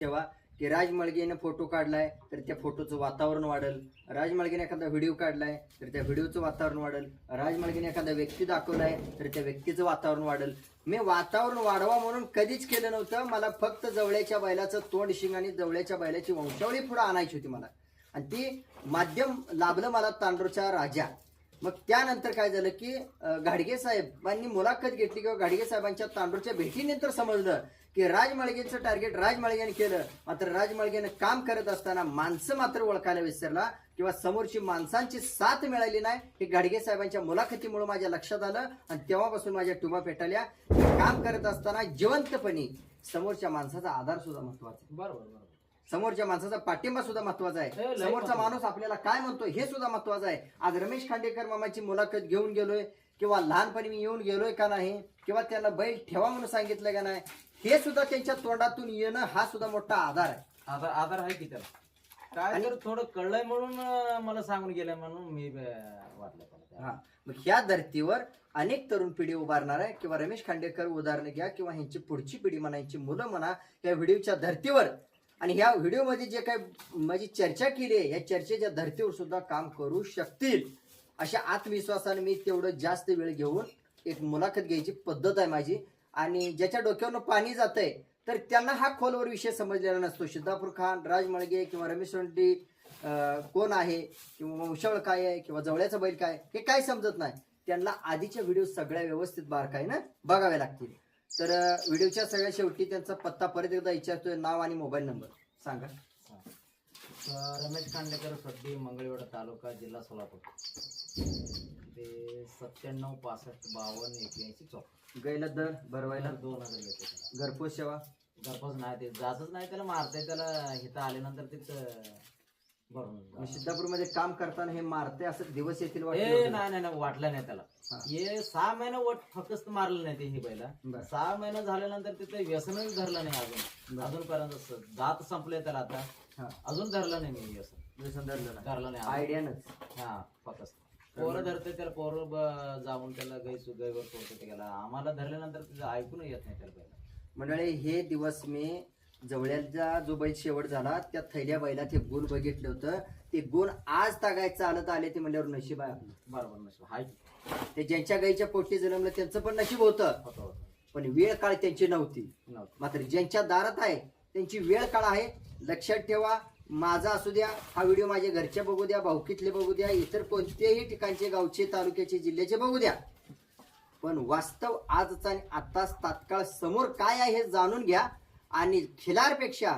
तेव्हा की राज माळगेने फोटो काढलाय तर त्या फोटोचं वातावरण वाढेल, राज माळगेने एखादा व्हिडिओ काढलाय तर त्या व्हिडिओचं वातावरण वाढेल, राज माळगेने एखादा व्यक्ती दाखवलाय तर त्या व्यक्तीचं वातावरण वाढेल. मी वातावरण वाढवा म्हणून कधीच केलं नव्हतं. मला फक्त जवळच्या बैलाचं तोंड शिंग आणि जवळच्या बैलाची वंशावळी पुढे आणायची होती मला, आणि ती माध्यम लाभलं मला तांडूरचा राजा. मग त्यानंतर काय झालं की घाडगे साहेबांनी मुलाखत घेतली किंवा घाडगे साहेबांच्या तांडूरच्या भेटीनंतर समजलं की राज माळगेचं टार्गेट राज माळगेने केलं. मात्र राज माळगेनं काम करत असताना माणसं मात्र ओळखायला विसरला किंवा समोरची माणसांची साथ मिळाली नाही. हे घाडगे साहेबांच्या मुलाखतीमुळे माझ्या लक्षात आलं आणि तेव्हापासून माझ्या टुबा पेटाल्या. काम करत असताना जिवंतपणी समोरच्या माणसाचा आधार सुद्धा महत्वाचा आहे. बरोबर. समोरच्या माणसाचा पाठिंबा सुद्धा महत्वाचा आहे. समोरचा माणूस आपल्याला काय म्हणतो हे सुद्धा महत्वाचं आहे. आज रमेश खांडेकर मामाची मुलाखत घेऊन गेलोय किंवा लहानपणी मी येऊन गेलोय का नाही किंवा त्याला बैल ठेवा म्हणून सांगितलं का नाही, हे सुद्धा त्यांच्या तोंडातून येणं हा सुद्धा मोठा आधार आहे. आधार आहे की त्याला काय तर थोडं कळलंय म्हणून मला सांगून गेलंय म्हणून मी वाटलं मला. हा, मग ह्या धर्तीवर अनेक तरुण पिढी उभारणार आहे किंवा रमेश खांडेकर उदाहरणं घ्या किंवा ह्यांची पुढची पिढी म्हणा, ह्यांची मुलं म्हणा, या व्हिडिओच्या धर्तीवर आणि ह्या व्हिडिओमध्ये जे काही माझी चर्चा केली आहे या चर्चेच्या धर्तीवर सुद्धा काम करू शकतील अशा आत्मविश्वासाने मी तेवढं जास्त वेळ घेऊन एक मुलाखत घ्यायची पद्धत आहे माझी. आणि ज्याच्या डोक्यावरनं पाणी जातंय तर त्यांना हा खोलवर विषय समजलेला नसतो. सिद्धापूर खान, राज माळगे किंवा रमेश सोंटी कोण आहे किंवा वंशावळ काय आहे किंवा जवळ्याचा बैल काय हे काय समजत नाही. त्यांना आधीच्या व्हिडिओ सगळ्या व्यवस्थित बारकाईनं बघावे लागतील. तर व्हिडिओच्या सगळ्या शेवटी त्यांचा पत्ता परत एकदा विचारतोय, नाव आणि मोबाईल नंबर सांगा. रमेश खांडेकर, सड्डी, मंगळवेढा तालुका, जिल्हा सोलापूर. ते 97 65 52 81 चौक. गैला दर भरवायला 2000 घेते. घरपोच सेवा घरपोच नाही, ते जातच नाही, त्याला मारताय. त्याला इथं आल्यानंतर तेच भरून. सिद्धापूरमध्ये काम करताना हे मारते असं दिवस येतील नाही वाटलं नाही त्याला. हे 6 महिने फक्त मारलं नाही ते ही बैला. 6 महिने झाल्यानंतर तिथे व्यसनच धरलं नाही अजूनपर्यंत. दात संपले त्याला आता, अजून धरलं नाही मी व्यसन धरलं नाही आयडियानच. हा फक्त पोरं धरते त्याला, पोरं जाऊन त्याला गैवर सोडते त्याला. आम्हाला धरल्यानंतर तिचं ऐकून येत नाही त्याला बैला. मंडळी हे दिवस मी जवळचा जो बैल शेवट झाला त्या थैल्या बैलात हे गुण बघितलं होतं. ते गुण आज तागायत चालत आले ते म्हणल्यावर नशीब आहे आपलं. बरोबर नशीब हाय. ते ज्यांच्या गाईच्या पोटी जन्मलं त्यांचं पण नशीब होतं, पण वेळ काळ त्यांची नव्हती. मात्र ज्यांच्या दारात आहे त्यांची वेळ काळ आहे. लक्षात ठेवा. माझा असू द्या, हा व्हिडिओ माझ्या घरच्या बघू द्या, भाऊकीतले बघू द्या, इतर कोणत्याही ठिकाणचे, गावचे, तालुक्याचे, जिल्ह्याचे बघू द्या, पण वास्तव आजचा आणि आताच तात्काळ समोर काय आहे हे जाणून घ्या. आणि खिलारपेक्षा